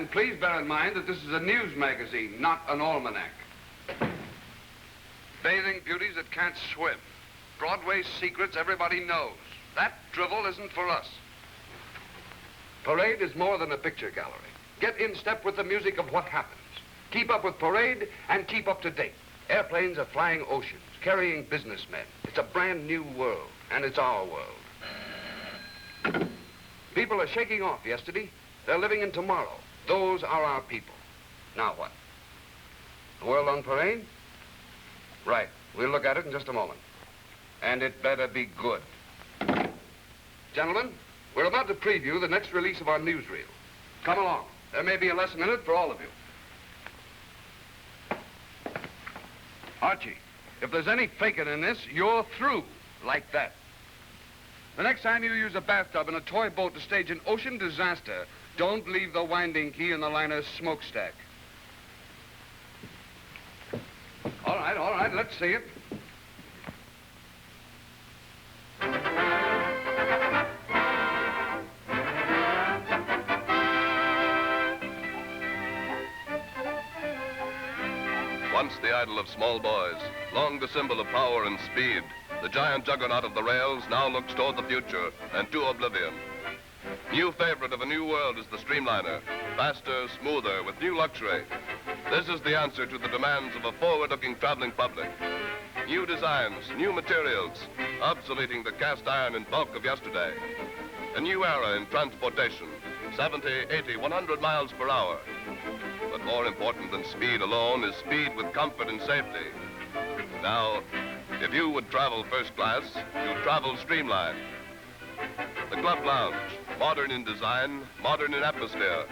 And please bear in mind that this is a news magazine, not an almanac. Bathing beauties that can't swim. Broadway secrets everybody knows. That drivel isn't for us. Parade is more than a picture gallery. Get in step with the music of what happens. Keep up with Parade and keep up to date. Airplanes are flying oceans, carrying businessmen. It's a brand new world, and it's our world. People are shaking off yesterday. They're living in tomorrow. Those are our people. Now what? The world on parade? Right. We'll look at it in just a moment. And it better be good. Gentlemen, we're about to preview the next release of our newsreel. Come along. There may be a lesson in it for all of you. Archie, if there's any faking in this, you're through. Like that. The next time you use a bathtub and a toy boat to stage an ocean disaster, don't leave the winding key in the liner's smokestack. All right, let's see it. Once the idol of small boys, long the symbol of power and speed, the giant juggernaut of the rails now looks toward the future and to oblivion. New favorite of a new world is the Streamliner, faster, smoother, with new luxury. This is the answer to the demands of a forward-looking traveling public. New designs, new materials, obsoleting the cast iron and bulk of yesterday. A new era in transportation, 70, 80, 100 miles per hour. But more important than speed alone is speed with comfort and safety. Now, if you would travel first class, you travel Streamline. The Club Lounge, modern in design, modern in atmosphere.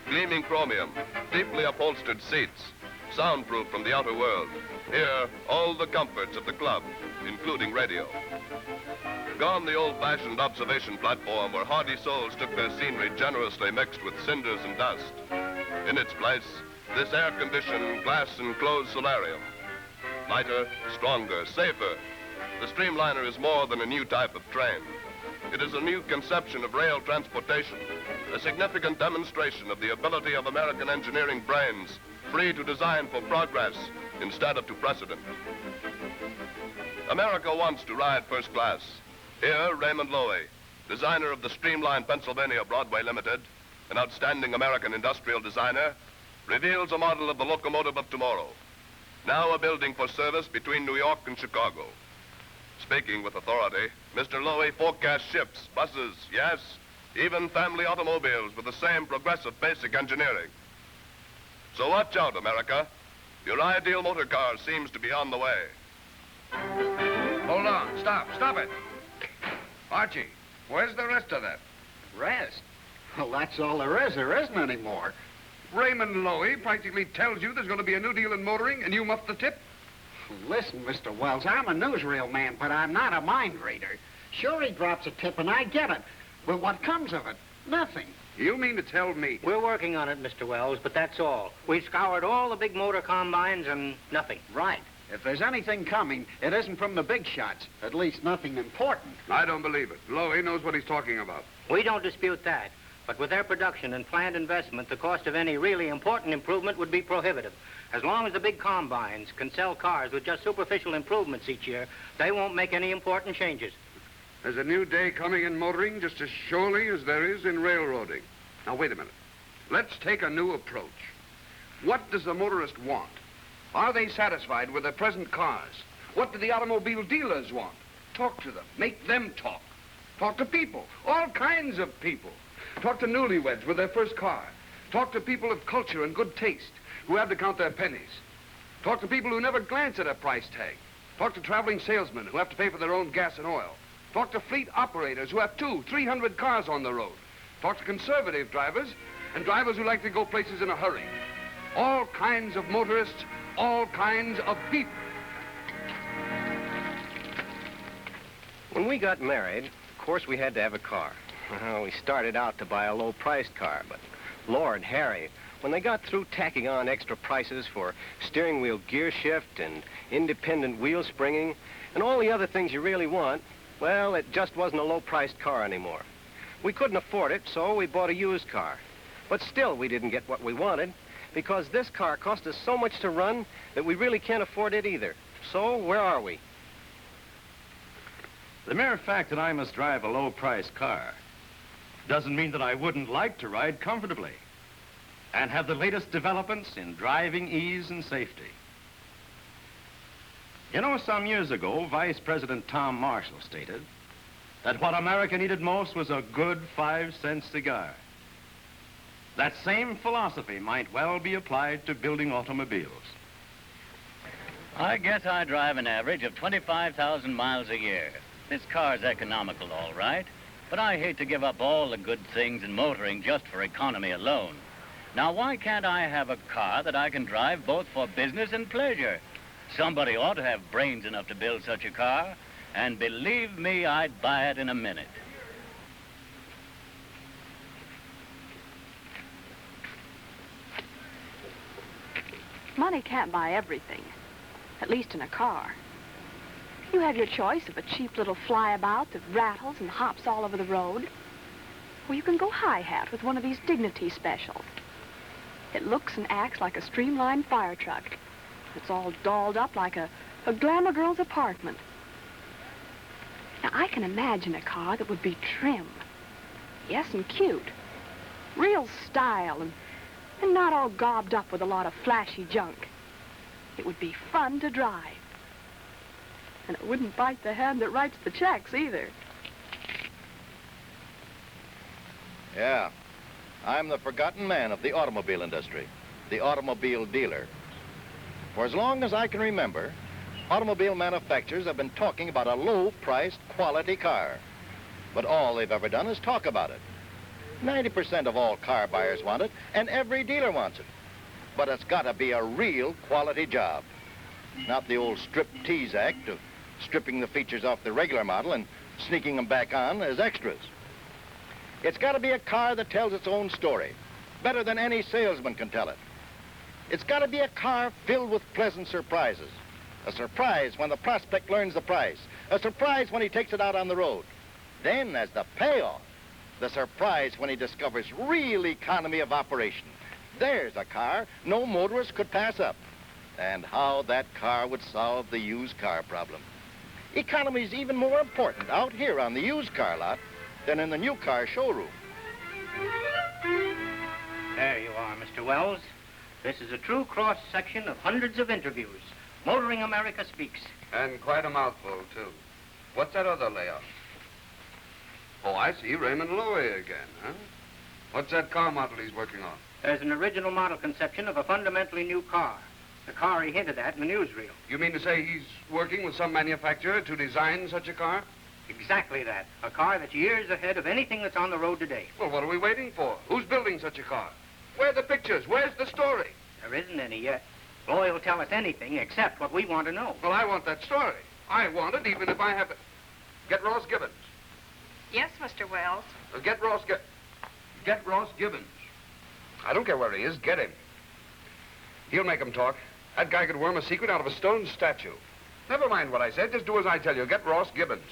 Gleaming chromium, deeply upholstered seats, soundproof from the outer world. Here, all the comforts of the club, including radio. Gone the old-fashioned observation platform where hardy souls took their scenery generously mixed with cinders and dust. In its place, this air-conditioned, glass-enclosed solarium. Lighter, stronger, safer. The Streamliner is more than a new type of train. It is a new conception of rail transportation, a significant demonstration of the ability of American engineering brains, free to design for progress instead of to precedent. America wants to ride first class. Here, Raymond Loewy, designer of the Streamline Pennsylvania Broadway Limited, an outstanding American industrial designer, reveals a model of the locomotive of tomorrow. Now a building for service between New York and Chicago. Speaking with authority, Mr. Loewy forecasts ships, buses, yes, even family automobiles with the same progressive basic engineering. So watch out, America. Your ideal motor car seems to be on the way. Hold on. Stop it. Archie, where's the rest of that? Rest? Well, that's all there is. There isn't any more. Raymond Loewy practically tells you there's going to be a new deal in motoring and you muff the tip? Listen, Mr. Wells, I'm a newsreel man, but I'm not a mind reader. Sure, he drops a tip and I get it. But what comes of it? Nothing. You mean to tell me? We're working on it, Mr. Wells, but that's all. We've scoured all the big motor combines and nothing. Right. If there's anything coming, it isn't from the big shots. At least nothing important. I don't believe it. Loewy knows what he's talking about. We don't dispute that. But with their production and planned investment, the cost of any really important improvement would be prohibitive. As long as the big combines can sell cars with just superficial improvements each year, they won't make any important changes. There's a new day coming in motoring just as surely as there is in railroading. Now, wait a minute. Let's take a new approach. What does the motorist want? Are they satisfied with their present cars? What do the automobile dealers want? Talk to them. Make them talk. Talk to people. All kinds of people. Talk to newlyweds with their first car. Talk to people of culture and good taste who have to count their pennies. Talk to people who never glance at a price tag. Talk to traveling salesmen who have to pay for their own gas and oil. Talk to fleet operators who have 200, 300 cars on the road. Talk to conservative drivers and drivers who like to go places in a hurry. All kinds of motorists, all kinds of people. When we got married, of course we had to have a car. Well, we started out to buy a low-priced car, but Lord Harry, when they got through tacking on extra prices for steering wheel gear shift and independent wheel springing and all the other things you really want, well, it just wasn't a low-priced car anymore. We couldn't afford it, so we bought a used car. But still, we didn't get what we wanted because this car cost us so much to run that we really can't afford it either. So, where are we? The mere fact that I must drive a low-priced car doesn't mean that I wouldn't like to ride comfortably and have the latest developments in driving ease and safety. You know, some years ago, Vice President Tom Marshall stated that what America needed most was a good 5-cent cigar. That same philosophy might well be applied to building automobiles. I guess I drive an average of 25,000 miles a year. This car's economical, all right, but I hate to give up all the good things in motoring just for economy alone. Now, why can't I have a car that I can drive both for business and pleasure? Somebody ought to have brains enough to build such a car, and believe me, I'd buy it in a minute. Money can't buy everything, at least in a car. You have your choice of a cheap little flyabout that rattles and hops all over the road, or you can go hi-hat with one of these Dignity specials. It looks and acts like a streamlined fire truck. It's all dolled up like a glamour girl's apartment. Now, I can imagine a car that would be trim, yes, and cute, real style, and not all gobbed up with a lot of flashy junk. It would be fun to drive. And it wouldn't bite the hand that writes the checks, either. Yeah. I'm the forgotten man of the automobile industry, the automobile dealer. For as long as I can remember, automobile manufacturers have been talking about a low-priced quality car. But all they've ever done is talk about it. 90% of all car buyers want it, and every dealer wants it. But it's got to be a real quality job. Not the old strip-tease act of stripping the features off the regular model and sneaking them back on as extras. It's got to be a car that tells its own story, better than any salesman can tell it. It's got to be a car filled with pleasant surprises. A surprise when the prospect learns the price. A surprise when he takes it out on the road. Then, as the payoff, the surprise when he discovers real economy of operation. There's a car no motorist could pass up. And how that car would solve the used car problem. Economy is even more important out here on the used car lot than in the new car showroom. There you are, Mr. Wells. This is a true cross-section of hundreds of interviews. Motoring America Speaks. And quite a mouthful, too. What's that other layout? Oh, I see. Raymond Loewy again, huh? What's that car model he's working on? There's an original model conception of a fundamentally new car. The car he hinted at in the newsreel. You mean to say he's working with some manufacturer to design such a car? Exactly that. A car that's years ahead of anything that's on the road today. Well, what are we waiting for? Who's building such a car? Where are the pictures? Where's the story? There isn't any yet. Loy will tell us anything except what we want to know. Well, I want that story. I want it even if I have to... Get Ross Gibbons. Yes, Mr. Wells. Get Ross Gibbons. I don't care where he is. Get him. He'll make him talk. That guy could worm a secret out of a stone statue. Never mind what I said. Just do as I tell you. Get Ross Gibbons.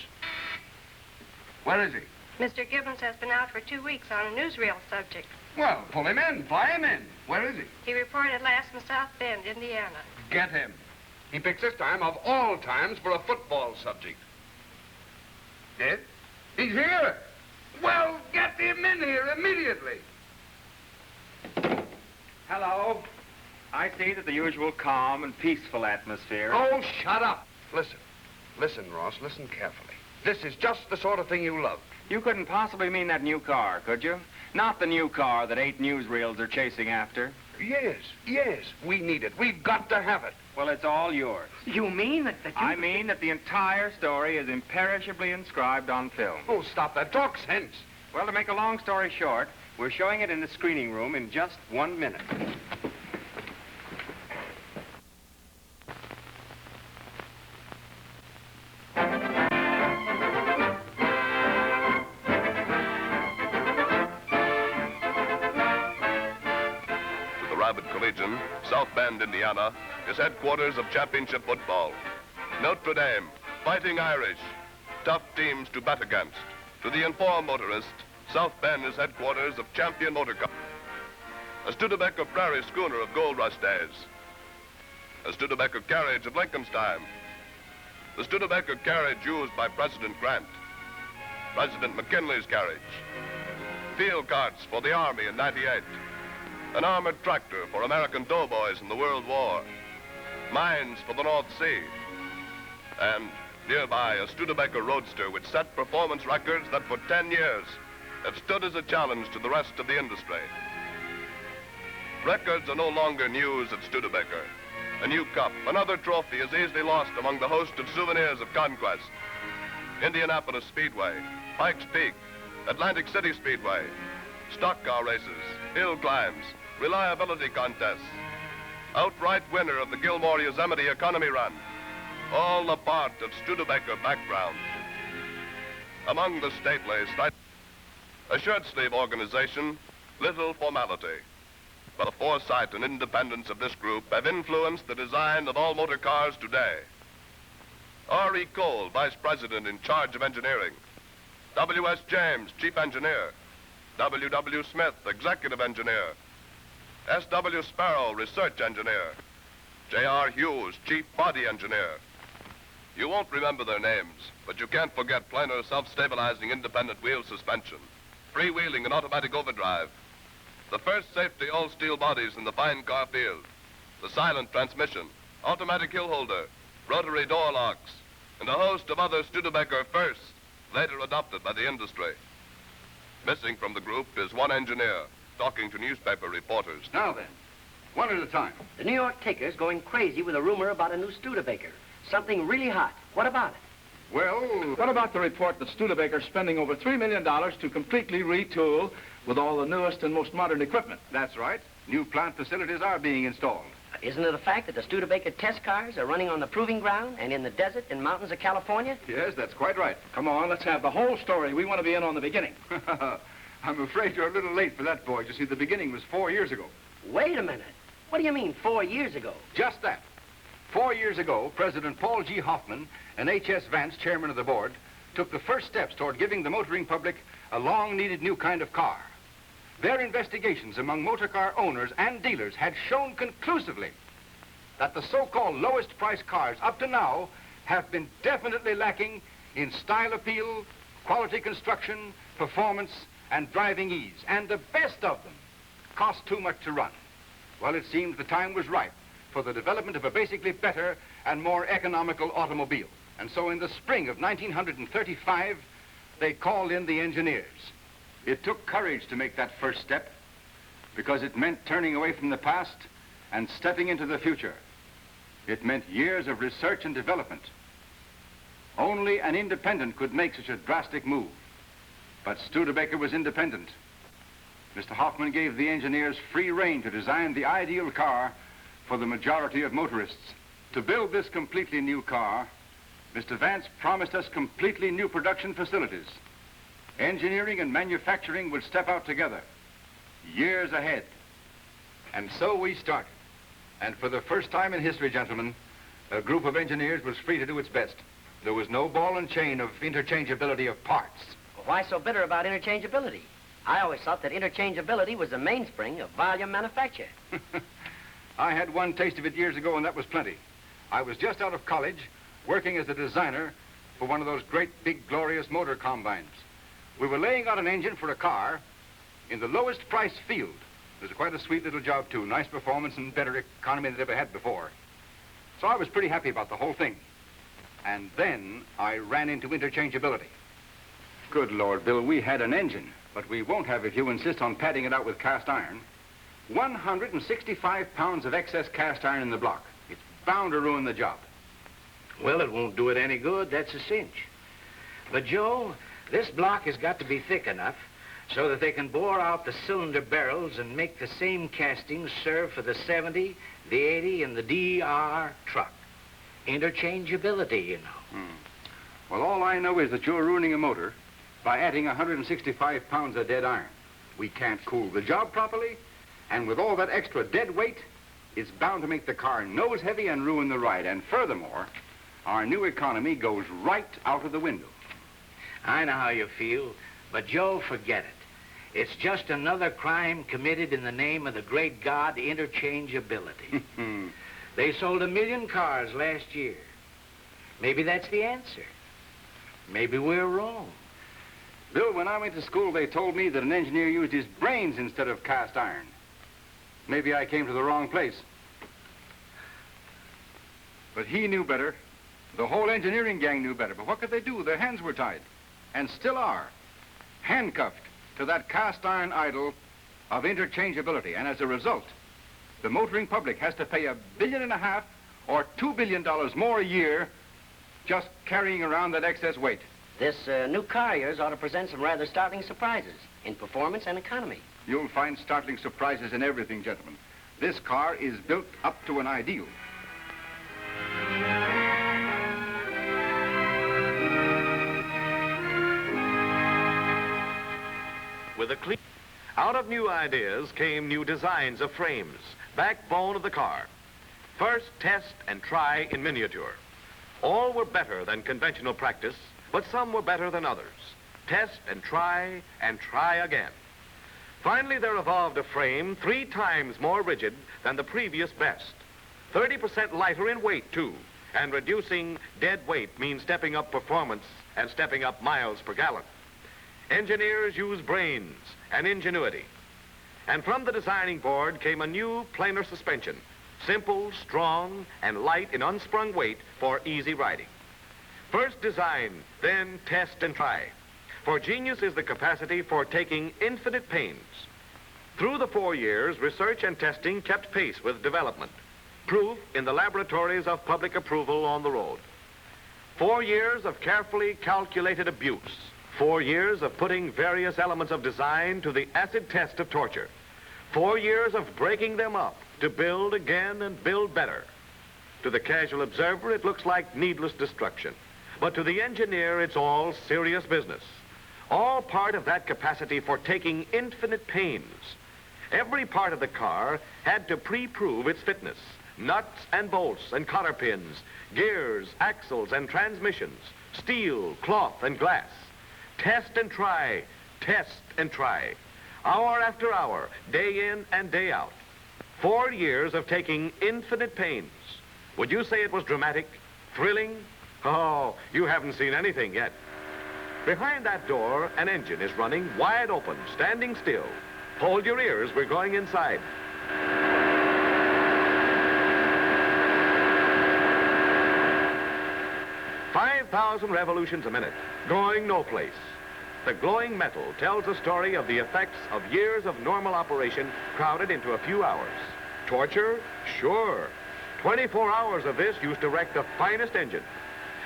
Where is he? Mr. Gibbons has been out for 2 weeks on a newsreel subject. Well, pull him in. Fly him in. Where is he? He reported last in South Bend, Indiana. Get him. He picks this time of all times for a football subject. Dead? He's here. Well, get him in here immediately. Hello. I see that the usual calm and peaceful atmosphere... Oh, shut up. Listen. Listen, Ross. Listen carefully. This is just the sort of thing you love. You couldn't possibly mean that new car, could you? Not the new car that 8 newsreels are chasing after. Yes. We need it. We've got to have it. Well, it's all yours. You mean that I mean that the entire story is imperishably inscribed on film. Oh, stop that. Talk sense. Well, to make a long story short, we're showing it in the screening room in just 1 minute. Collegian, South Bend, Indiana, is headquarters of championship football. Notre Dame, Fighting Irish, tough teams to bat against. To the informed motorist, South Bend is headquarters of champion motor car. A Studebaker prairie schooner of gold rush days. A Studebaker carriage of Lincoln's time. The Studebaker carriage used by President Grant. President McKinley's carriage. Field carts for the Army in '98. An armored tractor for American doughboys in the World War. Mines for the North Sea. And nearby, a Studebaker roadster which set performance records that for 10 years have stood as a challenge to the rest of the industry. Records are no longer news at Studebaker. A new cup, another trophy is easily lost among the host of souvenirs of conquest. Indianapolis Speedway, Pikes Peak, Atlantic City Speedway, stock car races, hill climbs, reliability contests, outright winner of the Gilmore Yosemite Economy Run, all a part of Studebaker background. Among the stately, a shirt sleeve organization, little formality. But the foresight and independence of this group have influenced the design of all motor cars today. R.E. Cole, Vice President in charge of engineering. W.S. James, Chief Engineer. W.W. Smith, Executive Engineer. S.W. Sparrow, Research Engineer. J.R. Hughes, Chief Body Engineer. You won't remember their names, but you can't forget planar self-stabilizing independent wheel suspension, freewheeling and automatic overdrive, the first safety all-steel bodies in the fine car field, the silent transmission, automatic hill holder, rotary door locks, and a host of other Studebaker firsts, later adopted by the industry. Missing from the group is one engineer, talking to newspaper reporters. Now then, one at a time. The New York Taker's going crazy with a rumor about a new Studebaker. Something really hot. What about it? Well, what about the report that Studebaker's spending over $3 million to completely retool with all the newest and most modern equipment? That's right. New plant facilities are being installed. Isn't it a fact that the Studebaker test cars are running on the proving ground and in the desert and mountains of California? Yes, that's quite right. Come on, let's have the whole story. We want to be in on the beginning. I'm afraid you're a little late for that, boys. You see, the beginning was 4 years ago. Wait a minute. What do you mean, 4 years ago? Just that. 4 years ago, President Paul G. Hoffman and H.S. Vance, chairman of the board, took the first steps toward giving the motoring public a long-needed new kind of car. Their investigations among motor car owners and dealers had shown conclusively that the so-called lowest price cars up to now have been definitely lacking in style appeal, quality construction, performance, and driving ease. And the best of them cost too much to run. Well, it seems the time was ripe for the development of a basically better and more economical automobile. And so in the spring of 1935, they called in the engineers. It took courage to make that first step because it meant turning away from the past and stepping into the future. It meant years of research and development. Only an independent could make such a drastic move. But Studebaker was independent. Mr. Hoffman gave the engineers free rein to design the ideal car for the majority of motorists. To build this completely new car, Mr. Vance promised us completely new production facilities. Engineering and manufacturing would step out together, years ahead. And so we started. And for the first time in history, gentlemen, a group of engineers was free to do its best. There was no ball and chain of interchangeability of parts. Well, why so bitter about interchangeability? I always thought that interchangeability was the mainspring of volume manufacture. I had one taste of it years ago, and that was plenty. I was just out of college, working as a designer for one of those great, big, glorious motor combines. We were laying out an engine for a car in the lowest price field. It was quite a sweet little job, too. Nice performance and better economy than it ever had before. So I was pretty happy about the whole thing. And then I ran into interchangeability. Good Lord, Bill, we had an engine, but we won't have if you insist on padding it out with cast iron. 165 pounds of excess cast iron in the block. It's bound to ruin the job. Well, it won't do it any good, that's a cinch. But, Joe, this block has got to be thick enough so that they can bore out the cylinder barrels and make the same castings serve for the 70, the 80, and the DR truck. Interchangeability, you know. Well, all I know is that you're ruining a motor by adding 165 pounds of dead iron. We can't cool the job properly, and with all that extra dead weight, it's bound to make the car nose heavy and ruin the ride. And furthermore, our new economy goes right out of the window. I know how you feel, but Joe, forget it. It's just another crime committed in the name of the great god interchangeability. They sold 1 million cars last year. Maybe that's the answer. Maybe we're wrong. Bill, when I went to school, they told me that an engineer used his brains instead of cast iron. Maybe I came to the wrong place. But he knew better. The whole engineering gang knew better. But what could they do? Their hands were tied, and still are, handcuffed to that cast iron idol of interchangeability. And as a result, the motoring public has to pay $1.5 billion or $2 billion more a year just carrying around that excess weight. This new car of yours ought to present some rather startling surprises in performance and economy. You'll find startling surprises in everything, gentlemen. This car is built up to an ideal. With a clean... Out of new ideas came new designs of frames, backbone of the car. First, test and try in miniature. All were better than conventional practice, but some were better than others. Test and try again. Finally, there evolved a frame 3 times more rigid than the previous best. 30% lighter in weight, too, and reducing dead weight means stepping up performance and stepping up miles per gallon. Engineers use brains and ingenuity. And from the designing board came a new, plainer suspension, simple, strong, and light in unsprung weight for easy riding. First design, then test and try. For genius is the capacity for taking infinite pains. Through the 4 years, research and testing kept pace with development. Proof in the laboratories of public approval on the road. 4 years of carefully calculated abuse. 4 years of putting various elements of design to the acid test of torture. 4 years of breaking them up to build again and build better. To the casual observer, it looks like needless destruction. But to the engineer, it's all serious business. All part of that capacity for taking infinite pains. Every part of the car had to pre-prove its fitness. Nuts and bolts and cotter pins, gears, axles and transmissions, steel, cloth and glass. Test and try, test and try. Hour after hour, day in and day out. 4 years of taking infinite pains. Would you say it was dramatic, thrilling? Oh, you haven't seen anything yet. Behind that door, an engine is running wide open, standing still. Hold your ears, we're going inside. "5,000 revolutions a minute, going no place." The glowing metal tells a story of the effects of years of normal operation crowded into a few hours. Torture? Sure. 24 hours of this used to wreck the finest engine.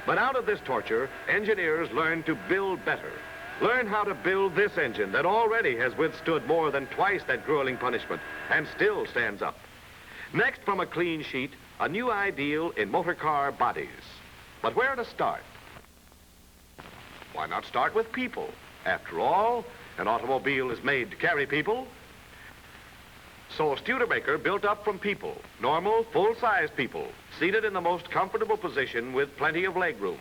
But out of this torture, engineers learned to build better. Learn how to build this engine that already has withstood more than twice that grueling punishment and still stands up. Next, from a clean sheet, a new ideal in motor car bodies. But where to start? Why not start with people? After all, an automobile is made to carry people. So Studebaker built up from people, normal, full-size people, seated in the most comfortable position with plenty of leg room.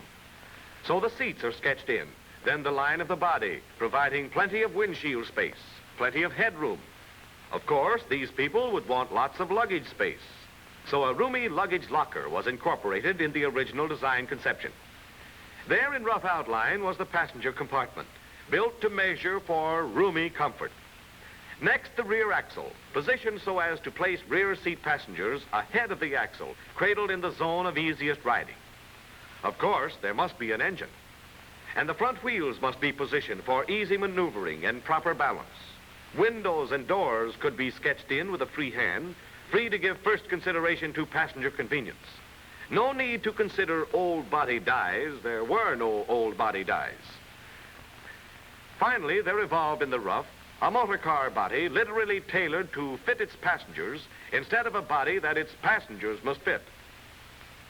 So the seats are sketched in, then the line of the body, providing plenty of windshield space, plenty of headroom. Of course, these people would want lots of luggage space. So a roomy luggage locker was incorporated in the original design conception. There in rough outline was the passenger compartment, built to measure for roomy comfort. Next, the rear axle, positioned so as to place rear seat passengers ahead of the axle, cradled in the zone of easiest riding. Of course, there must be an engine. And the front wheels must be positioned for easy maneuvering and proper balance. Windows and doors could be sketched in with a free hand, free to give first consideration to passenger convenience. No need to consider old body dies. There were no old body dies. Finally, there evolved in the rough a motor car body literally tailored to fit its passengers instead of a body that its passengers must fit.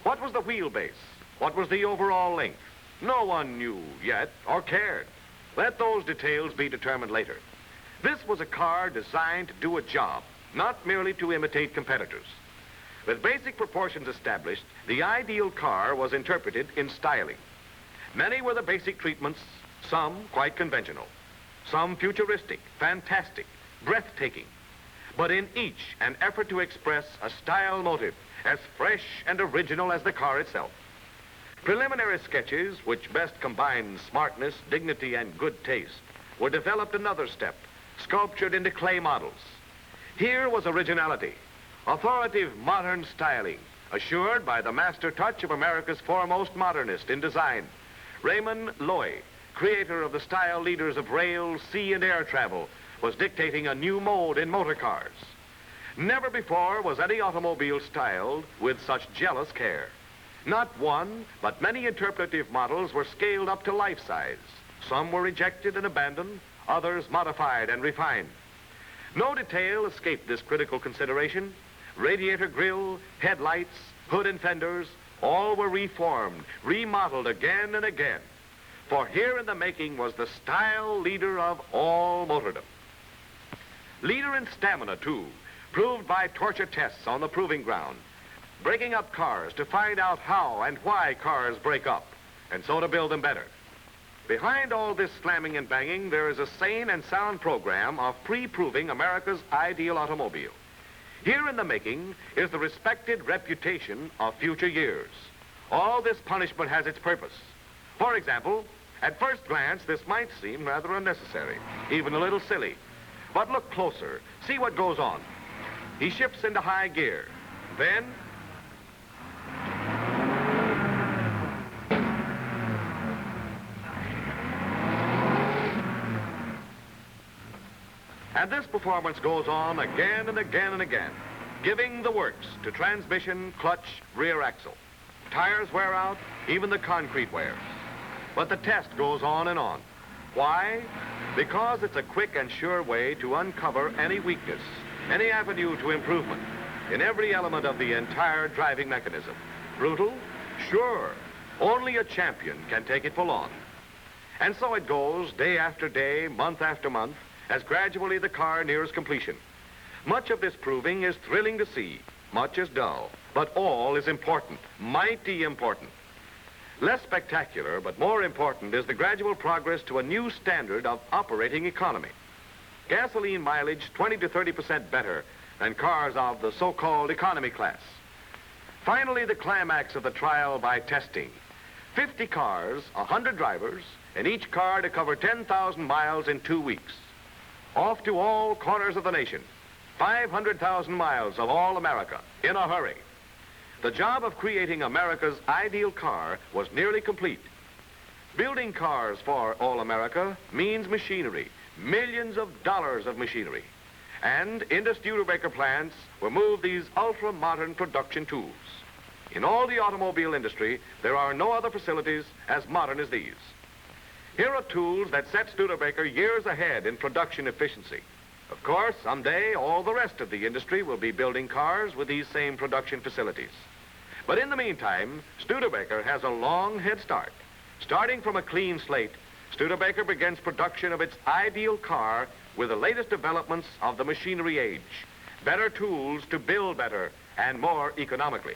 What was the wheelbase? What was the overall length? No one knew yet or cared. Let those details be determined later. This was a car designed to do a job, not merely to imitate competitors. With basic proportions established, the ideal car was interpreted in styling. Many were the basic treatments, some quite conventional. some futuristic, fantastic, breathtaking, but in each an effort to express a style motive as fresh and original as the car itself. Preliminary sketches, which best combined smartness, dignity, and good taste, were developed another step, sculptured into clay models. Here was originality, authoritative modern styling, assured by the master touch of America's foremost modernist in design, Raymond Loewy, creator of the style leaders of rail, sea, and air travel, was dictating a new mode in motor cars. Never before was any automobile styled with such jealous care. Not one, but many interpretive models were scaled up to life size. Some were rejected and abandoned, others modified and refined. No detail escaped this critical consideration. Radiator grille, headlights, hood and fenders, all were reformed, remodeled again and again. For here in the making was the style leader of all motordom. Leader in stamina, too, proved by torture tests on the proving ground, breaking up cars to find out how and why cars break up, and so to build them better. Behind all this slamming and banging, there is a sane and sound program of pre-proving America's ideal automobile. Here in the making is the respected reputation of future years. All this punishment has its purpose. For example, at first glance, this might seem rather unnecessary, even a little silly. But look closer, see what goes on. He shifts into high gear. Then, and this performance goes on again and again and again, giving the works to transmission, clutch, rear axle. Tires wear out, even the concrete wears. But the test goes on and on. Why? Because it's a quick and sure way to uncover any weakness, any avenue to improvement in every element of the entire driving mechanism. Brutal? Sure. Only a champion can take it full on. And so it goes day after day, month after month, as gradually the car nears completion. Much of this proving is thrilling to see, much is dull, but all is important, mighty important. Less spectacular, but more important, is the gradual progress to a new standard of operating economy. Gasoline mileage 20 to 30% better than cars of the so-called economy class. Finally, the climax of the trial by testing. 50 cars, 100 drivers, and each car to cover 10,000 miles in 2 weeks. Off to all corners of the nation. 500,000 miles of all America, in a hurry. The job of creating America's ideal car was nearly complete. Building cars for all America means machinery, millions of dollars of machinery. And into Studebaker plants were moved these ultra-modern production tools. In all the automobile industry, there are no other facilities as modern as these. Here are tools that set Studebaker years ahead in production efficiency. Of course, someday, all the rest of the industry will be building cars with these same production facilities. But in the meantime, Studebaker has a long head start. Starting from a clean slate, Studebaker begins production of its ideal car with the latest developments of the machinery age. Better tools to build better and more economically.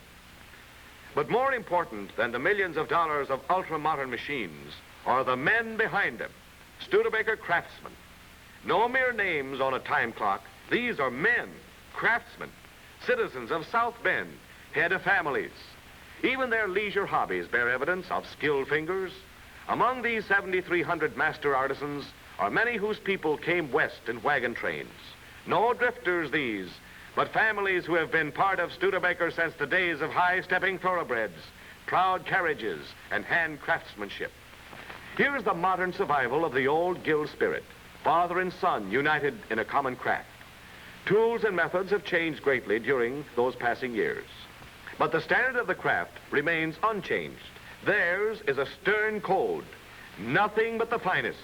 But more important than the millions of dollars of ultra-modern machines are the men behind them, Studebaker craftsmen. No mere names on a time clock. These are men, craftsmen, citizens of South Bend, head of families. Even their leisure hobbies bear evidence of skilled fingers. Among these 7,300 master artisans are many whose people came west in wagon trains. No drifters these, but families who have been part of Studebaker since the days of high-stepping thoroughbreds, proud carriages, and hand craftsmanship. Here's the modern survival of the old guild spirit, father and son united in a common craft. Tools and methods have changed greatly during those passing years. But the standard of the craft remains unchanged. Theirs is a stern code, nothing but the finest.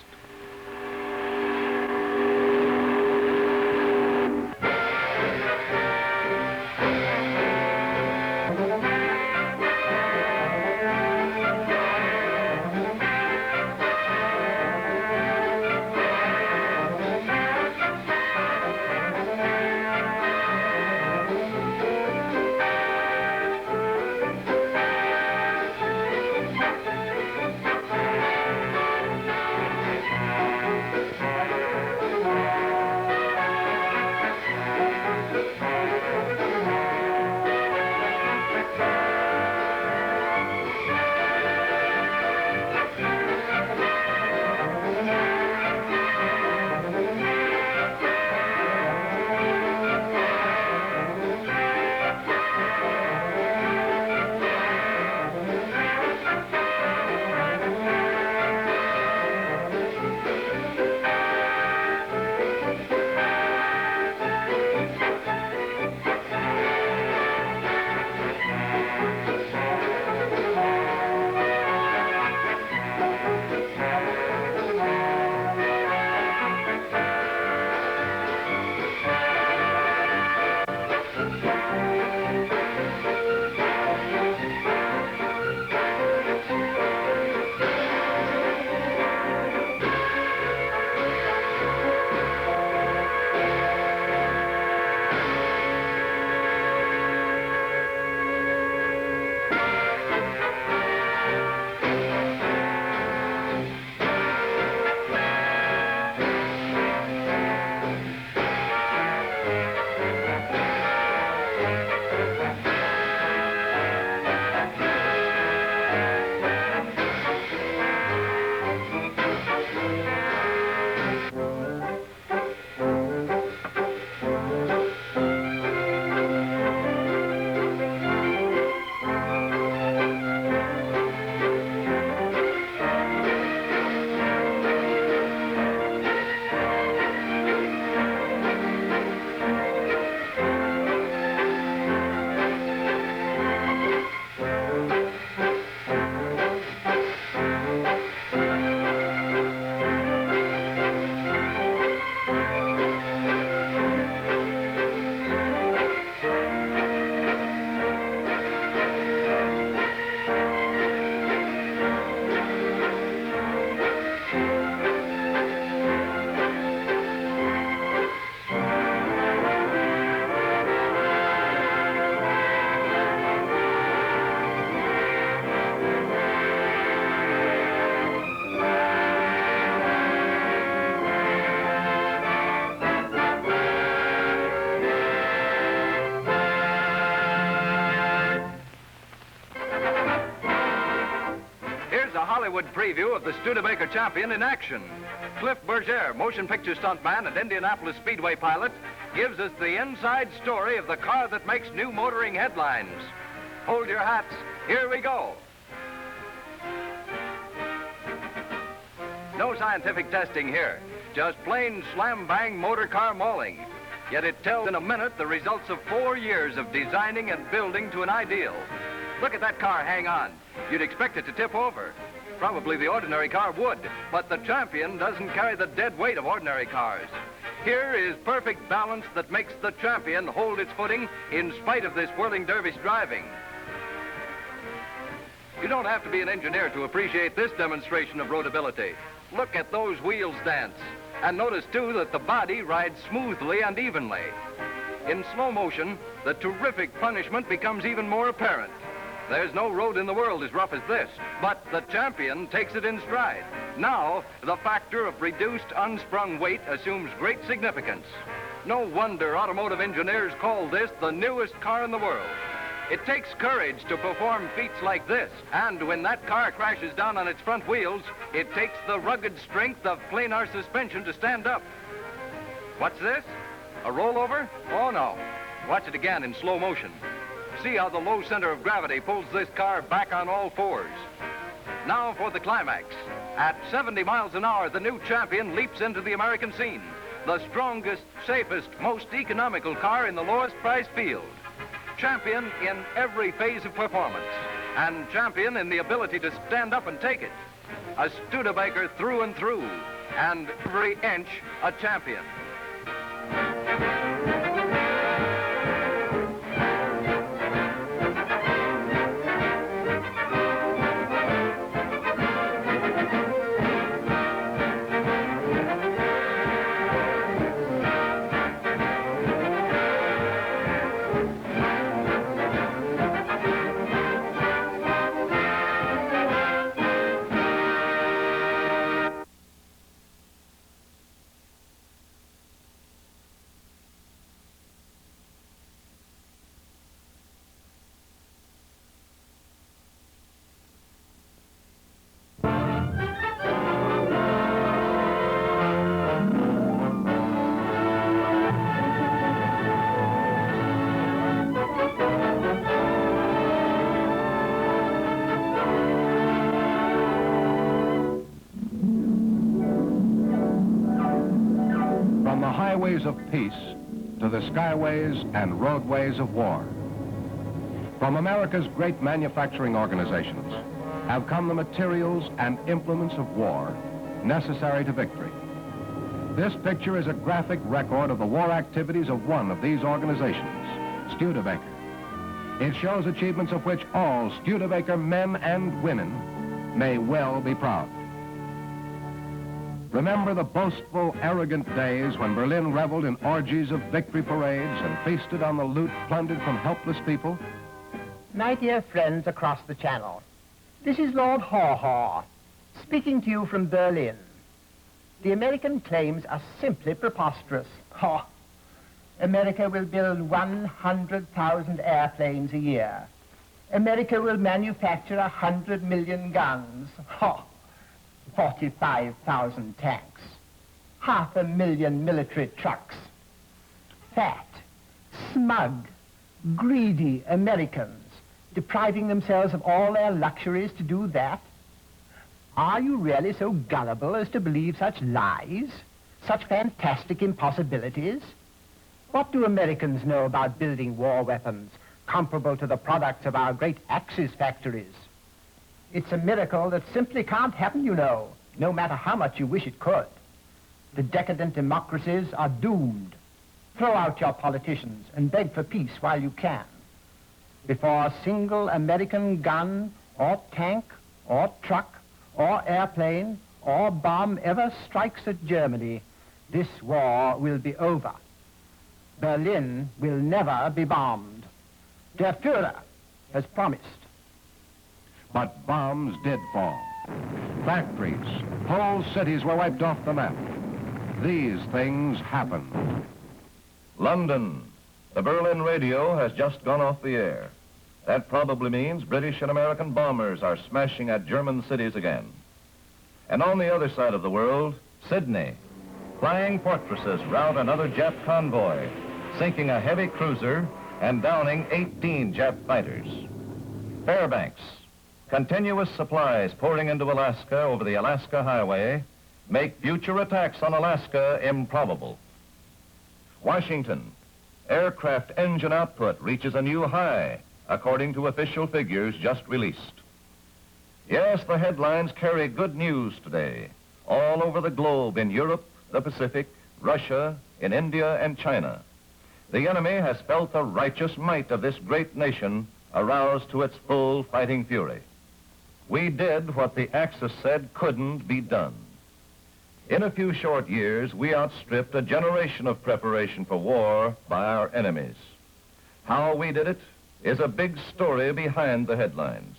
Here's a Hollywood preview of the Studebaker champion in action. Cliff Berger, motion picture stuntman and Indianapolis Speedway pilot, gives us the inside story of the car that makes new motoring headlines. Hold your hats. Here we go. No scientific testing here. Just plain slam-bang motor car mauling. Yet it tells in a minute the results of 4 years of designing and building to an ideal. Look at that car hang on. You'd expect it to tip over. Probably the ordinary car would, but the champion doesn't carry the dead weight of ordinary cars. Here is perfect balance that makes the champion hold its footing in spite of this whirling dervish driving. You don't have to be an engineer to appreciate this demonstration of roadability. Look at those wheels dance. And notice, too, that the body rides smoothly and evenly. In slow motion, the terrific punishment becomes even more apparent. There's no road in the world as rough as this, but the champion takes it in stride. Now, the factor of reduced, unsprung weight assumes great significance. No wonder automotive engineers call this the newest car in the world. It takes courage to perform feats like this, and when that car crashes down on its front wheels, it takes the rugged strength of planar suspension to stand up. What's this? A rollover? Oh, no. Watch it again in slow motion. See how the low center of gravity pulls this car back on all fours. Now for the climax. At 70 miles an hour, the new champion leaps into the American scene. The strongest, safest, most economical car in the lowest price field. Champion in every phase of performance. And champion in the ability to stand up and take it. A Studebaker through and through. And every inch a champion. Highways of peace to the skyways and roadways of war. From America's great manufacturing organizations have come the materials and implements of war necessary to victory. This picture is a graphic record of the war activities of one of these organizations, Studebaker. It shows achievements of which all Studebaker men and women may well be proud. Remember the boastful, arrogant days when Berlin reveled in orgies of victory parades and feasted on the loot plundered from helpless people? My dear friends across the channel, this is Lord Haw-Haw, speaking to you from Berlin. The American claims are simply preposterous. Ha! America will build 100,000 airplanes a year. America will manufacture 100 million guns. Ha! 45,000 tanks, 500,000 military trucks. Fat, smug, greedy Americans, depriving themselves of all their luxuries to do that? Are you really so gullible as to believe such lies, such fantastic impossibilities? What do Americans know about building war weapons comparable to the products of our great Axis factories? It's a miracle that simply can't happen, you know, no matter how much you wish it could. The decadent democracies are doomed. Throw out your politicians and beg for peace while you can. Before a single American gun or tank or truck or airplane or bomb ever strikes at Germany, this war will be over. Berlin will never be bombed. Der Führer has promised. But bombs did fall. Factories, whole cities were wiped off the map. These things happened. London. The Berlin radio has just gone off the air. That probably means British and American bombers are smashing at German cities again. And on the other side of the world, Sydney. Flying fortresses rout another Jap convoy, sinking a heavy cruiser and downing 18 Jap fighters. Fairbanks. Continuous supplies pouring into Alaska over the Alaska Highway make future attacks on Alaska improbable. Washington. Aircraft engine output reaches a new high, according to official figures just released. Yes, the headlines carry good news today. All over the globe, in Europe, the Pacific, Russia, in India and China. The enemy has felt the righteous might of this great nation aroused to its full fighting fury. We did what the Axis said couldn't be done. In a few short years, we outstripped a generation of preparation for war by our enemies. How we did it is a big story behind the headlines.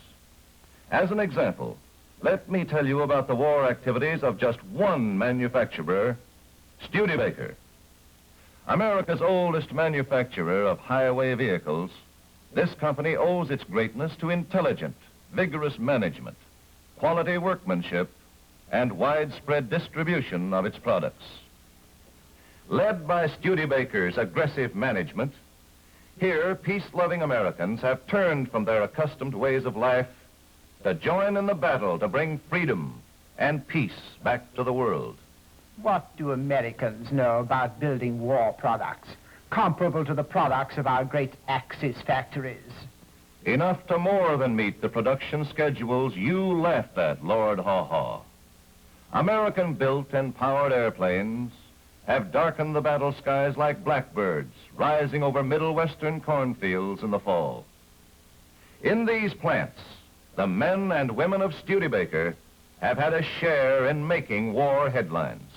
As an example, let me tell you about the war activities of just one manufacturer, Studebaker. America's oldest manufacturer of highway vehicles, this company owes its greatness to intelligent, vigorous management, quality workmanship, and widespread distribution of its products. Led by Studebaker's aggressive management, here peace-loving Americans have turned from their accustomed ways of life to join in the battle to bring freedom and peace back to the world. What do Americans know about building war products, comparable to the products of our great Axis factories? Enough to more than meet the production schedules you laughed at, Lord Haw-Haw. American-built and powered airplanes have darkened the battle skies like blackbirds rising over Middle Western cornfields in the fall. In these plants, the men and women of Studebaker have had a share in making war headlines.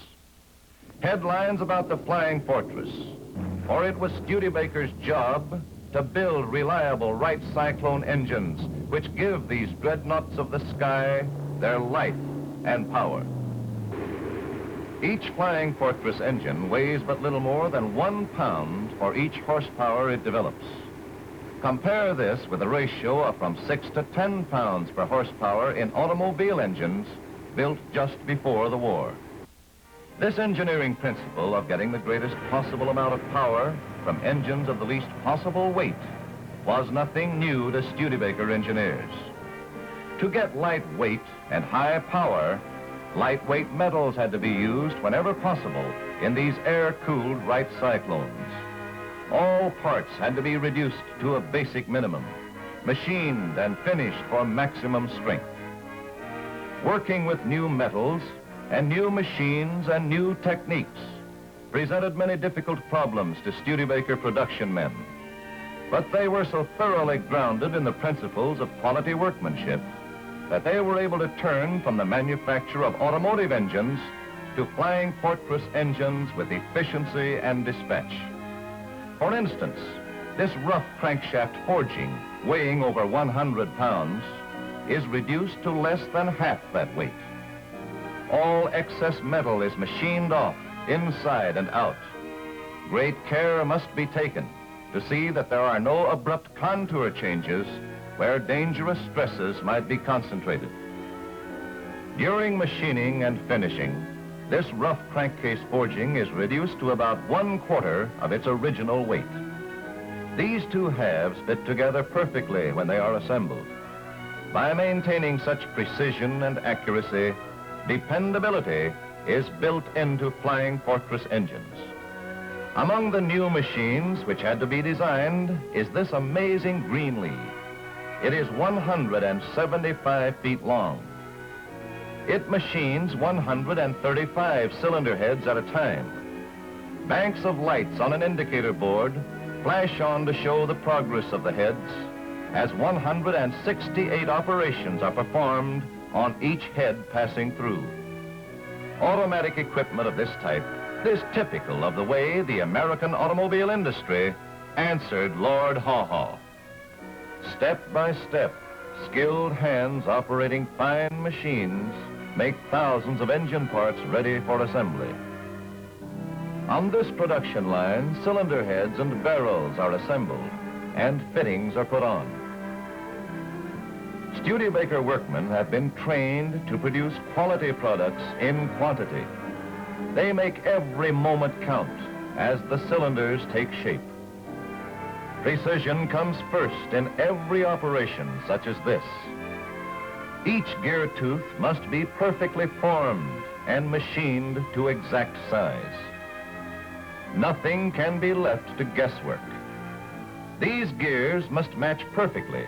Headlines about the Flying Fortress, for it was Studebaker's job to build reliable Wright Cyclone engines which give these dreadnoughts of the sky their life and power. Each Flying Fortress engine weighs but little more than 1 pound for each horsepower it develops. Compare this with a ratio of from 6 to 10 pounds per horsepower in automobile engines built just before the war. This engineering principle of getting the greatest possible amount of power from engines of the least possible weight was nothing new to Studebaker engineers. To get light weight and high power, lightweight metals had to be used whenever possible in these air-cooled Wright Cyclones. All parts had to be reduced to a basic minimum, machined and finished for maximum strength. Working with new metals and new machines and new techniques presented many difficult problems to Studebaker production men. But they were so thoroughly grounded in the principles of quality workmanship that they were able to turn from the manufacture of automotive engines to Flying Fortress engines with efficiency and dispatch. For instance, this rough crankshaft forging, weighing over 100 pounds, is reduced to less than half that weight. All excess metal is machined off, inside and out. Great care must be taken to see that there are no abrupt contour changes where dangerous stresses might be concentrated. During machining and finishing, this rough crankcase forging is reduced to about 1/4 of its original weight. These two halves fit together perfectly when they are assembled. By maintaining such precision and accuracy, dependability is built into Flying Fortress engines. Among the new machines which had to be designed is this amazing Greenlee. It is 175 feet long. It machines 135 cylinder heads at a time. Banks of lights on an indicator board flash on to show the progress of the heads as 168 operations are performed on each head passing through. Automatic equipment of this type is typical of the way the American automobile industry answered Lord Haw-Haw. Step by step, skilled hands operating fine machines make thousands of engine parts ready for assembly. On this production line, cylinder heads and barrels are assembled and fittings are put on. Studebaker workmen have been trained to produce quality products in quantity. They make every moment count as the cylinders take shape. Precision comes first in every operation such as this. Each gear tooth must be perfectly formed and machined to exact size. Nothing can be left to guesswork. These gears must match perfectly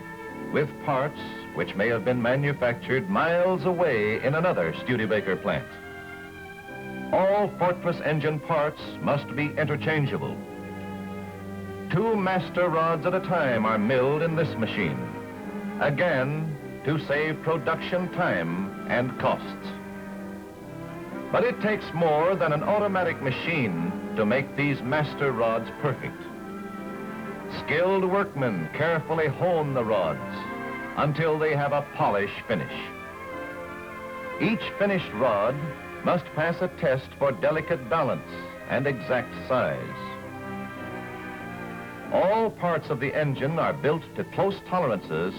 with parts which may have been manufactured miles away in another Studebaker plant. All Fortress engine parts must be interchangeable. 2 master rods at a time are milled in this machine, again to save production time and costs. But it takes more than an automatic machine to make these master rods perfect. Skilled workmen carefully hone the rods until they have a polished finish. Each finished rod must pass a test for delicate balance and exact size. All parts of the engine are built to close tolerances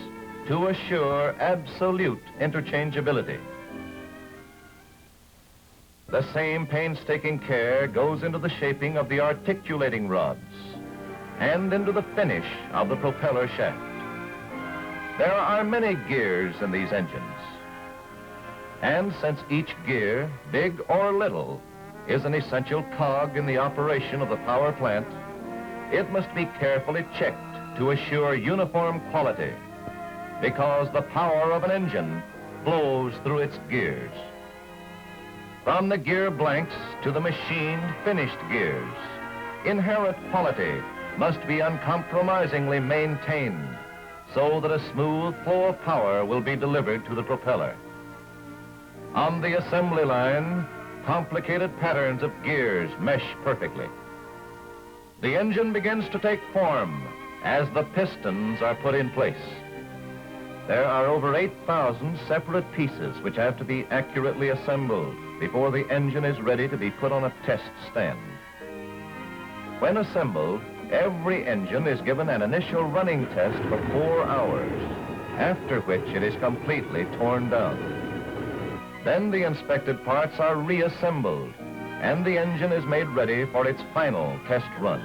to assure absolute interchangeability. The same painstaking care goes into the shaping of the articulating rods and into the finish of the propeller shaft. There are many gears in these engines. And since each gear, big or little, is an essential cog in the operation of the power plant, it must be carefully checked to assure uniform quality, because the power of an engine flows through its gears. From the gear blanks to the machined finished gears, inherent quality must be uncompromisingly maintained so that a smooth flow of power will be delivered to the propeller. On the assembly line, complicated patterns of gears mesh perfectly. The engine begins to take form as the pistons are put in place. There are over 8,000 separate pieces which have to be accurately assembled before the engine is ready to be put on a test stand. When assembled, every engine is given an initial running test for 4 hours, after which it is completely torn down. Then the inspected parts are reassembled, and the engine is made ready for its final test run.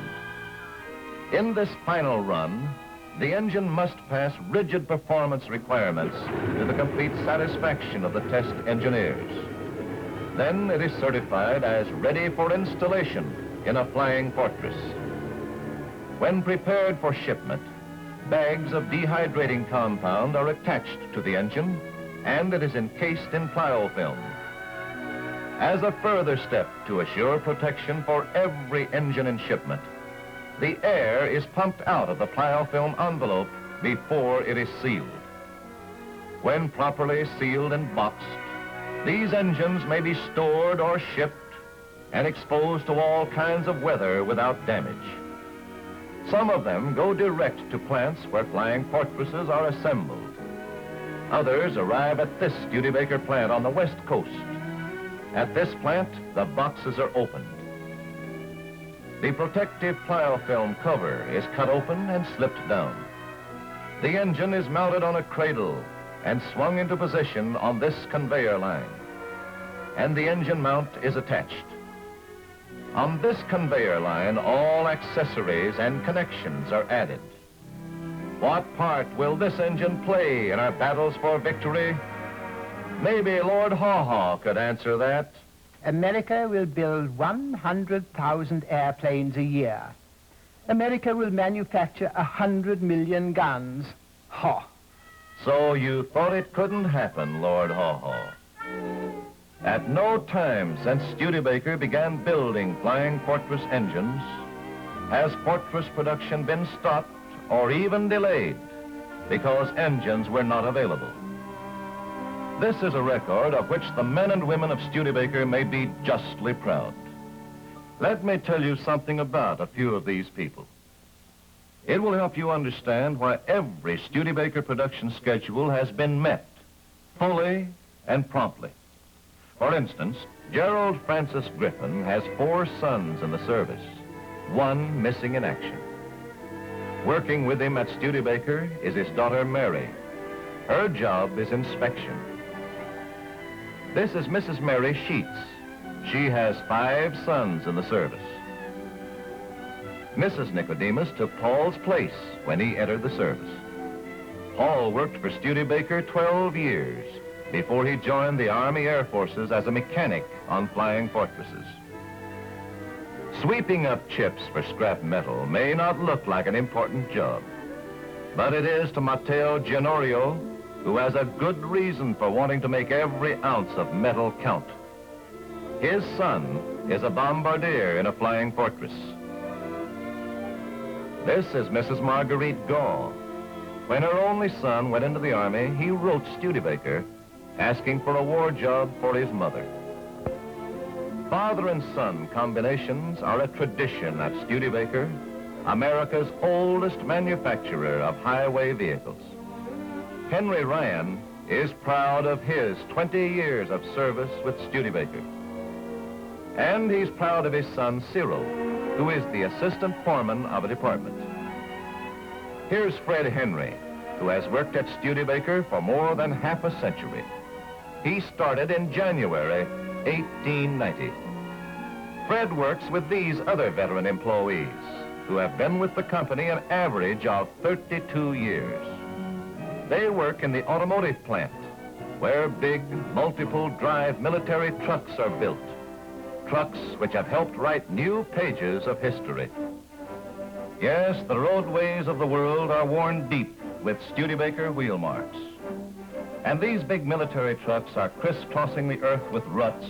In this final run, the engine must pass rigid performance requirements to the complete satisfaction of the test engineers. Then it is certified as ready for installation in a flying fortress. When prepared for shipment, bags of dehydrating compound are attached to the engine, and it is encased in plyofilm. As a further step to assure protection for every engine in shipment, the air is pumped out of the plyofilm envelope before it is sealed. When properly sealed and boxed, these engines may be stored or shipped and exposed to all kinds of weather without damage. Some of them go direct to plants where flying fortresses are assembled. Others arrive at this Studebaker plant on the West Coast. At this plant, the boxes are opened. The protective plyofilm cover is cut open and slipped down. The engine is mounted on a cradle and swung into position on this conveyor line, and the engine mount is attached. On this conveyor line, all accessories and connections are added. What part will this engine play in our battles for victory? Maybe Lord Haw-Haw could answer that. America will build 100,000 airplanes a year. America will manufacture 100 million guns. Ha! So you thought it couldn't happen, Lord Haw-Haw. At no time since Studebaker began building flying fortress engines has fortress production been stopped or even delayed because engines were not available. This is a record of which the men and women of Studebaker may be justly proud. Let me tell you something about a few of these people. It will help you understand why every Studebaker production schedule has been met fully and promptly. For instance, Gerald Francis Griffin has 4 sons in the service, 1 missing in action. Working with him at Studebaker is his daughter Mary, Her job is inspection. This is Mrs. Mary Sheets. She has 5 sons in the service. Mrs. Nicodemus took Paul's place when he entered the service. Paul worked for Studebaker 12 years before he joined the Army Air Forces as a mechanic on flying fortresses. Sweeping up chips for scrap metal may not look like an important job, but it is to Matteo Gianorio, who has a good reason for wanting to make every ounce of metal count. His son is a bombardier in a flying fortress. This is Mrs. Marguerite Gaw. When her only son went into the Army, he wrote Studebaker asking for a war job for his mother. Father and son combinations are a tradition at Studebaker, America's oldest manufacturer of highway vehicles. Henry Ryan is proud of his 20 years of service with Studebaker. And he's proud of his son, Cyril, who is the assistant foreman of a department. Here's Fred Henry, who has worked at Studebaker for more than half a century. He started in January 1890. Fred works with these other veteran employees who have been with the company an average of 32 years. They work in the automotive plant, where big, multiple drive military trucks are built. Trucks which have helped write new pages of history. Yes, the roadways of the world are worn deep with Studebaker wheel marks. And these big military trucks are crisscrossing the earth with ruts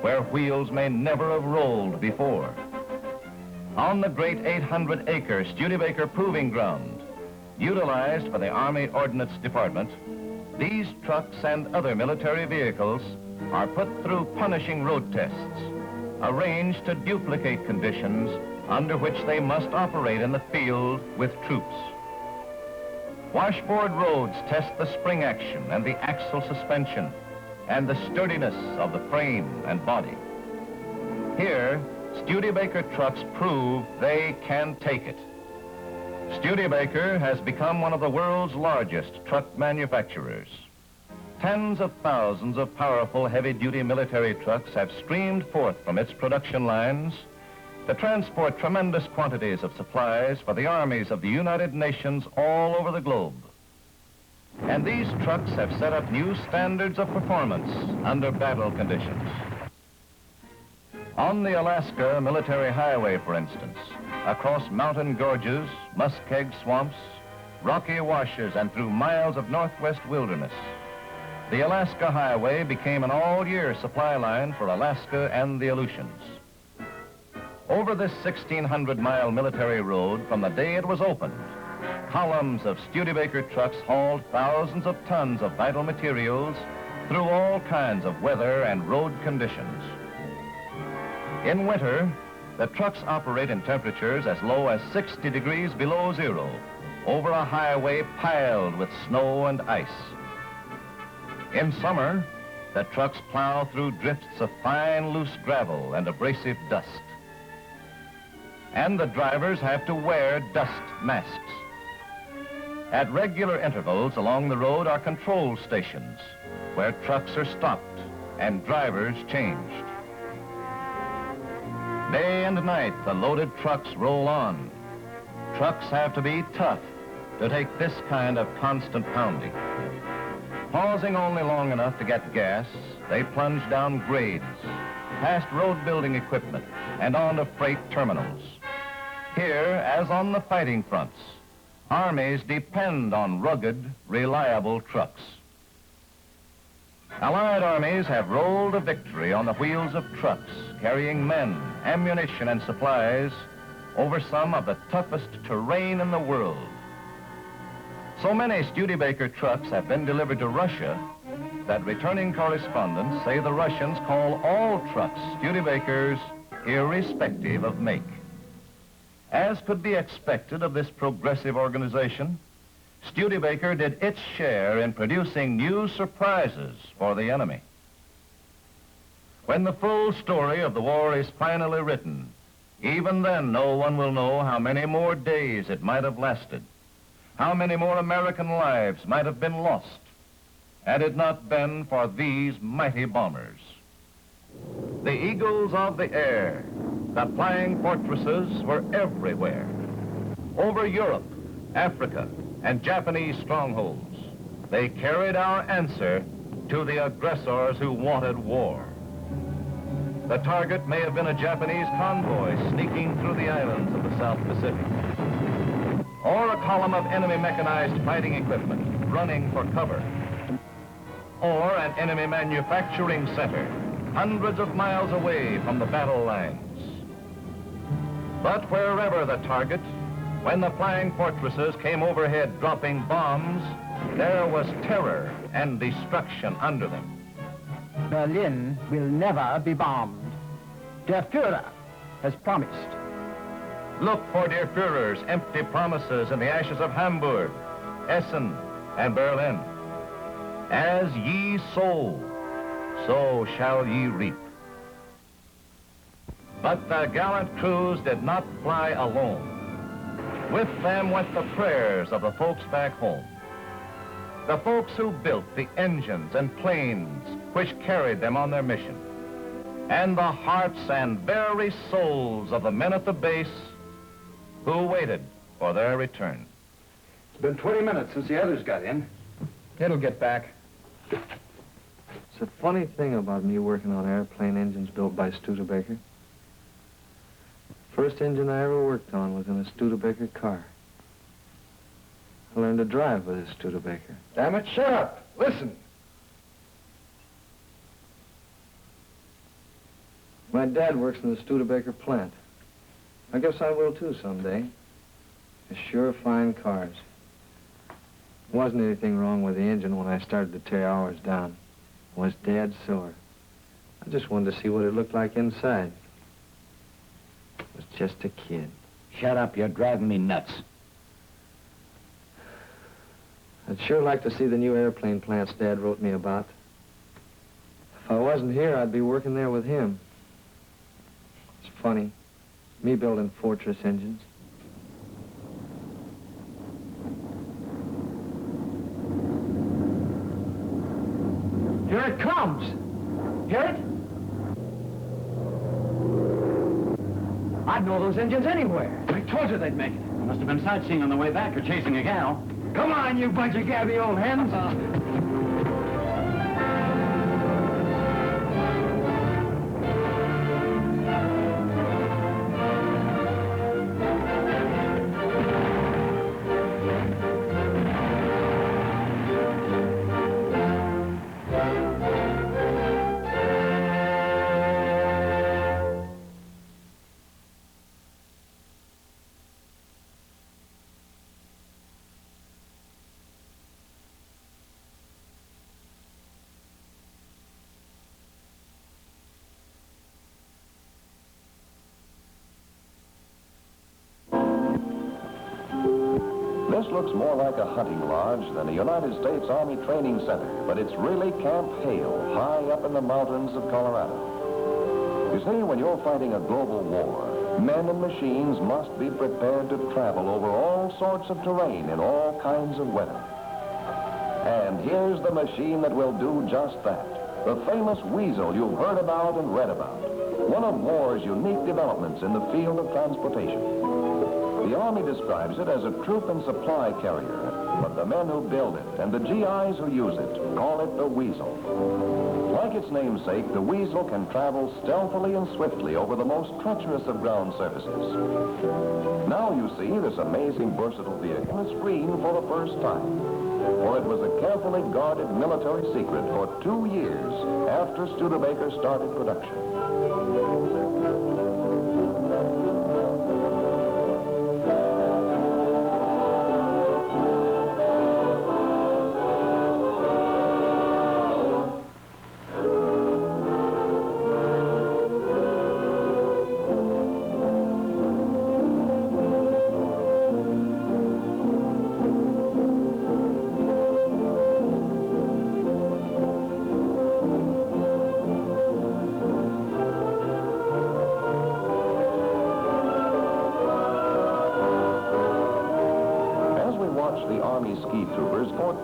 where wheels may never have rolled before. On the great 800-acre Studebaker Proving Ground, utilized for the Army Ordnance Department, these trucks and other military vehicles are put through punishing road tests, arranged to duplicate conditions under which they must operate in the field with troops. Washboard roads test the spring action and the axle suspension and the sturdiness of the frame and body. Here, Studebaker trucks prove they can take it. Studebaker has become one of the world's largest truck manufacturers. Tens of thousands of powerful heavy-duty military trucks have streamed forth from its production lines to transport tremendous quantities of supplies for the armies of the United Nations all over the globe. And these trucks have set up new standards of performance under battle conditions. On the Alaska Military Highway, for instance, across mountain gorges, muskeg swamps, rocky washes, and through miles of northwest wilderness, the Alaska Highway became an all-year supply line for Alaska and the Aleutians. Over this 1,600-mile military road, from the day it was opened, columns of Studebaker trucks hauled thousands of tons of vital materials through all kinds of weather and road conditions. In winter, the trucks operate in temperatures as low as 60 degrees below zero over a highway piled with snow and ice. In summer, the trucks plow through drifts of fine, loose gravel and abrasive dust. And the drivers have to wear dust masks. At regular intervals along the road are control stations where trucks are stopped and drivers changed. Day and night, the loaded trucks roll on. Trucks have to be tough to take this kind of constant pounding. Pausing only long enough to get gas, they plunge down grades, past road-building equipment, and on to freight terminals. Here, as on the fighting fronts, armies depend on rugged, reliable trucks. Allied armies have rolled to victory on the wheels of trucks, carrying men, ammunition, and supplies over some of the toughest terrain in the world. So many Studebaker trucks have been delivered to Russia that returning correspondents say the Russians call all trucks Studebakers, irrespective of make. As could be expected of this progressive organization, Studebaker did its share in producing new surprises for the enemy. When the full story of the war is finally written, even then no one will know how many more days it might have lasted. how many more American lives might have been lost had it not been for these mighty bombers. The eagles of the air, the flying fortresses were everywhere. Over Europe, Africa, and Japanese strongholds, they carried our answer to the aggressors who wanted war. The target may have been a Japanese convoy sneaking through the islands of the South Pacific, or a column of enemy mechanized fighting equipment running for cover, or an enemy manufacturing center hundreds of miles away from the battle lines. But wherever the target, when the flying fortresses came overhead dropping bombs, there was terror and destruction under them. Berlin will never be bombed. Der Führer has promised. Look for Der Führer's empty promises in the ashes of Hamburg, Essen, and Berlin. As ye sow, so shall ye reap. But the gallant crews did not fly alone. With them went the prayers of the folks back home. The folks who built the engines and planes which carried them on their mission. And the hearts and very souls of the men at the base who waited for their return. It's been 20 minutes since the others got in. It'll get back. It's a funny thing about me working on airplane engines built by Studebaker. First engine I ever worked on was in a Studebaker car. I learned to drive with a Studebaker. Damn it, shut up. Listen. My dad works in the Studebaker plant. I guess I will too someday. They're sure fine cars. There wasn't anything wrong with the engine when I started to tear ours down. I was dead sore. I just wanted to see what it looked like inside. I was just a kid. Shut up, you're driving me nuts. I'd sure like to see the new airplane plants Dad wrote me about. If I wasn't here, I'd be working there with him. It's funny, me building fortress engines. Here it comes. Hear it? I'd know those engines anywhere. I told you they'd make it. Must have been sightseeing on the way back or chasing a gal. Come on, you bunch of gabby old hens. This looks more like a hunting lodge than a United States Army Training Center, but it's really Camp Hale, high up in the mountains of Colorado. You see, when you're fighting a global war, men and machines must be prepared to travel over all sorts of terrain in all kinds of weather. And here's the machine that will do just that. The famous weasel you've heard about and read about. One of war's unique developments in the field of transportation. The Army describes it as a troop and supply carrier, but the men who build it and the GIs who use it call it the weasel. Like its namesake, the weasel can travel stealthily and swiftly over the most treacherous of ground surfaces. Now you see this amazing versatile vehicle on the screen for the first time, for it was a carefully guarded military secret for 2 years after Studebaker started production.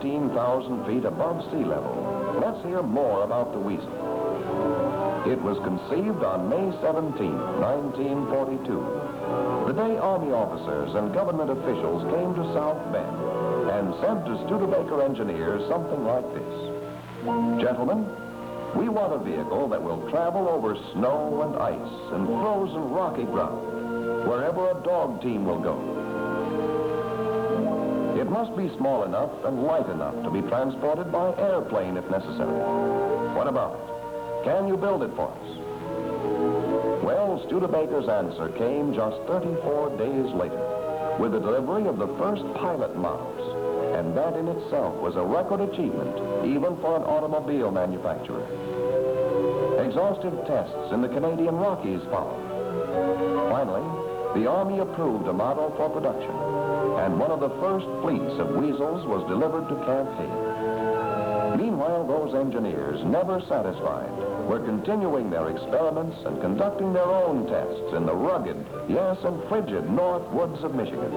15,000 feet above sea level. Let's hear more about the weasel. It was conceived on May 17, 1942, the day Army officers and government officials came to South Bend and said to Studebaker engineers something like this. Gentlemen, we want a vehicle that will travel over snow and ice and frozen rocky ground, wherever a dog team will go. It must be small enough and light enough to be transported by airplane if necessary. What about it? Can you build it for us? Well, Studebaker's answer came just 34 days later with the delivery of the first pilot models. And that in itself was a record achievement, even for an automobile manufacturer. Exhaustive tests in the Canadian Rockies followed. Finally, the Army approved a model for production, and one of the first fleets of weasels was delivered to Camp Hale. Meanwhile, those engineers, never satisfied, were continuing their experiments and conducting their own tests in the rugged, yes, and frigid north woods of Michigan.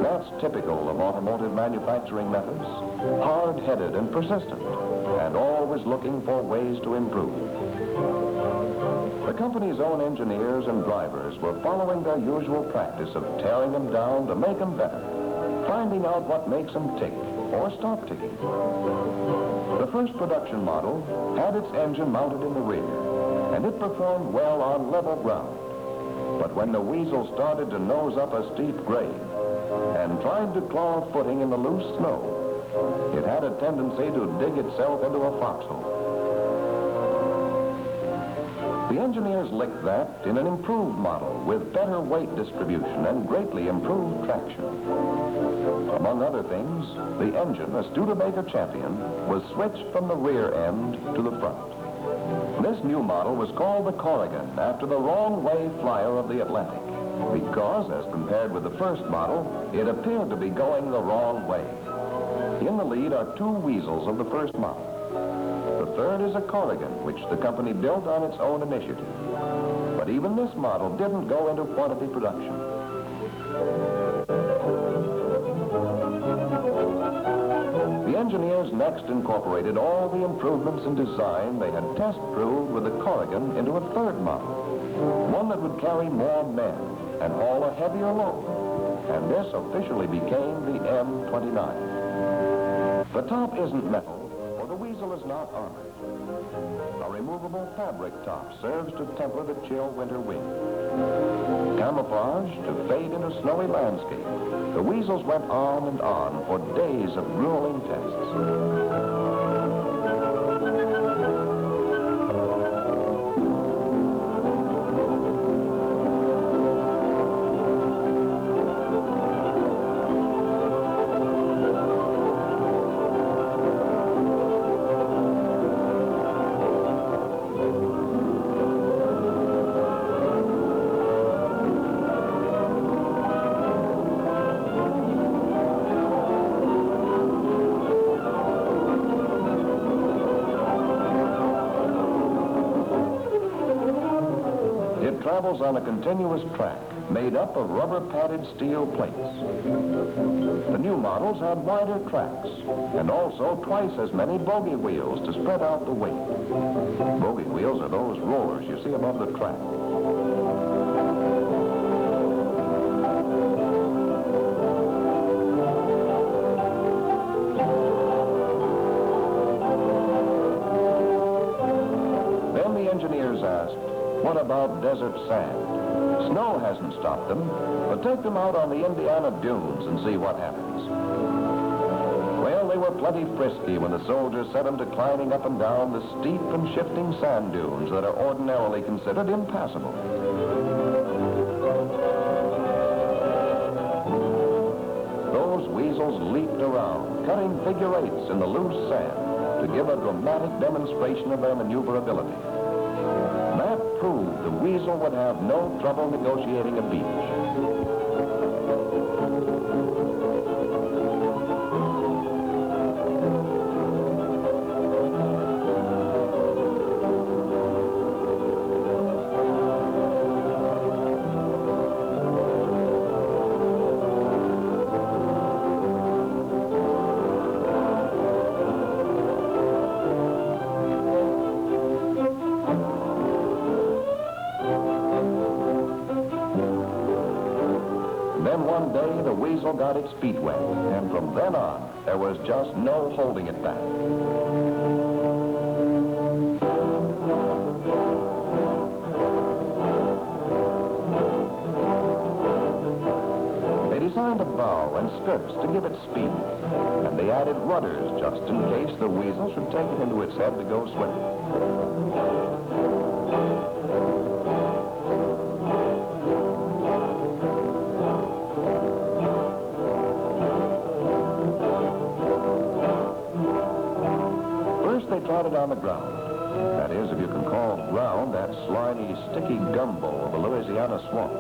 That's typical of automotive manufacturing methods, hard-headed and persistent, and always looking for ways to improve. The company's own engineers and drivers were following their usual practice of tearing them down to make them better, finding out what makes them tick or stop ticking. The first production model had its engine mounted in the rear, and it performed well on level ground. But when the weasel started to nose up a steep grade and tried to claw footing in the loose snow, it had a tendency to dig itself into a foxhole. The engineers licked that in an improved model with better weight distribution and greatly improved traction. Among other things, the engine, a Studebaker champion, was switched from the rear end to the front. This new model was called the Corrigan after the wrong-way flyer of the Atlantic, because, as compared with the first model, it appeared to be going the wrong way. In the lead are two weasels of the first model. The third is a Corrigan, which the company built on its own initiative. But even this model didn't go into quantity production. The engineers next incorporated all the improvements in design they had test-proved with the Corrigan into a third model, one that would carry more men and haul a heavier load. And this officially became the M29. The top isn't metal, for the weasel is not armored. A removable fabric top serves to temper the chill winter wind. Camouflage to fade into snowy landscape, the weasels went on and on for days of grueling tests. Travels on a continuous track made up of rubber-padded steel plates. The new models had wider tracks and also twice as many bogey wheels to spread out the weight. Bogey wheels are those rollers you see above the track. Then the engineers asked, what about desert sand? Snow hasn't stopped them, but take them out on the Indiana dunes and see what happens. Well, they were plenty frisky when the soldiers set them to climbing up and down the steep and shifting sand dunes that are ordinarily considered impassable. Those weasels leaped around, cutting figure eights in the loose sand to give a dramatic demonstration of their maneuverability. That proved the weasel would have no trouble negotiating a beach. weasel got its feet wet, and from then on, there was just no holding it back. They designed a bow and skirts to give it speed, and they added rudders just in case the weasel should take it into its head to go swimming. They trotted on the ground. That is, if you can call ground that slimy, sticky gumbo of a Louisiana swamp.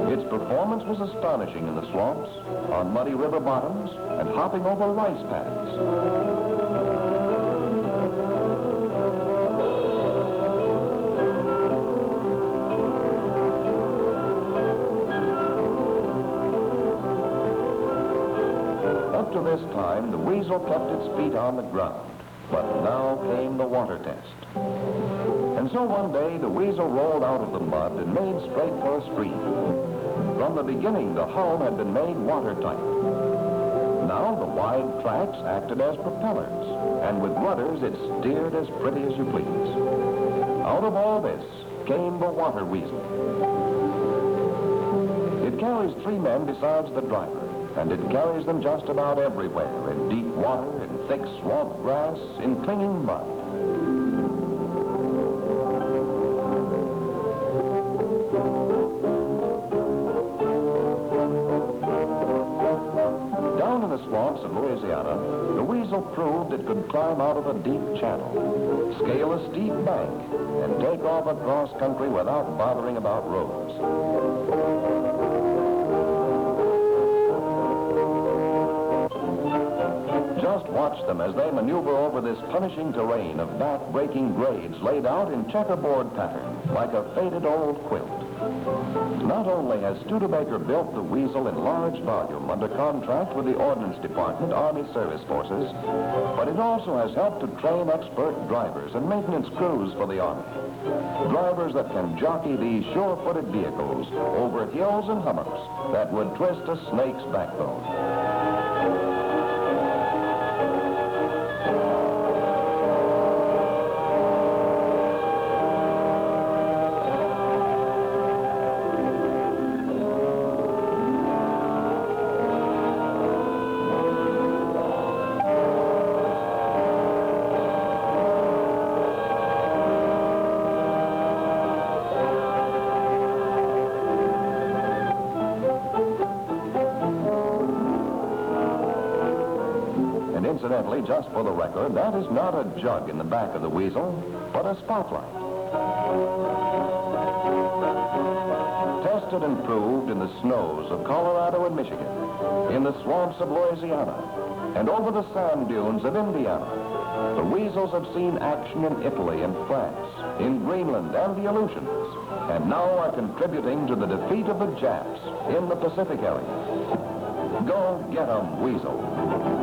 Its performance was astonishing in the swamps, on muddy river bottoms, and hopping over rice pads. Up to this time, the weasel kept its feet on the ground. But now came the water test. And so one day, the weasel rolled out of the mud and made straight for a stream. From the beginning, the hull had been made watertight. Now the wide tracks acted as propellers, and with rudders, it steered as pretty as you please. Out of all this came the water weasel. It carries 3 men besides the driver, and it carries them just about everywhere, in deep water, in thick swamp grass, in clinging mud. Down in the swamps of Louisiana, the weasel proved it could climb out of a deep channel, scale a steep bank, and take off across country without bothering about roads. Just watch them as they maneuver over this punishing terrain of back-breaking grades laid out in checkerboard pattern, like a faded old quilt. Not only has Studebaker built the weasel in large volume under contract with the Ordnance Department, Army Service Forces, but it also has helped to train expert drivers and maintenance crews for the Army. Drivers that can jockey these sure-footed vehicles over hills and hummocks that would twist a snake's backbone. Incidentally, just for the record, that is not a jug in the back of the weasel, but a spotlight. Tested and proved in the snows of Colorado and Michigan, in the swamps of Louisiana, and over the sand dunes of Indiana, the weasels have seen action in Italy and France, in Greenland and the Aleutians, and now are contributing to the defeat of the Japs in the Pacific area. Go get 'em, weasel.